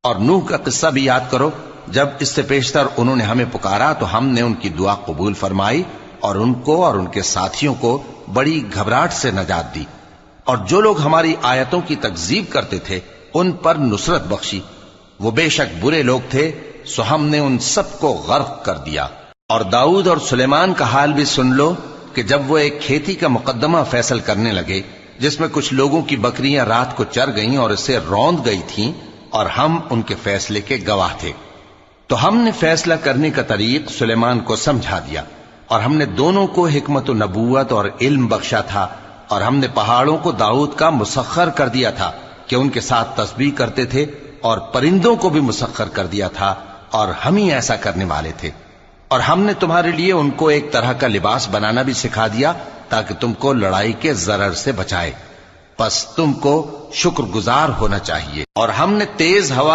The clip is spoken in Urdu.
اور نوح کا قصہ بھی یاد کرو، جب اس سے پیشتر انہوں نے ہمیں پکارا تو ہم نے ان کی دعا قبول فرمائی اور ان کو اور ان کے ساتھیوں کو بڑی گھبراہٹ سے نجات دی، اور جو لوگ ہماری آیتوں کی تکذیب کرتے تھے ان پر نصرت بخشی۔ وہ بے شک برے لوگ تھے، سو ہم نے ان سب کو غرق کر دیا۔ اور داؤد اور سلیمان کا حال بھی سن لو کہ جب وہ ایک کھیتی کا مقدمہ فیصل کرنے لگے جس میں کچھ لوگوں کی بکریاں رات کو چر گئیں اور اسے روند گئی تھیں، اور ہم ان کے فیصلے کے گواہ تھے، تو ہم نے فیصلہ کرنے کا طریق سلیمان کو سمجھا دیا، اور ہم نے دونوں کو حکمت و نبوت اور علم بخشا تھا، اور ہم نے پہاڑوں کو داؤد کا مسخر کر دیا تھا کہ ان کے ساتھ تسبیح کرتے تھے، اور پرندوں کو بھی مسخر کر دیا تھا، اور ہم ہی ایسا کرنے والے تھے۔ اور ہم نے تمہارے لیے ان کو ایک طرح کا لباس بنانا بھی سکھا دیا تاکہ تم کو لڑائی کے ضرر سے بچائے، پس تم کو شکر گزار ہونا چاہیے۔ اور ہم نے تیز ہوا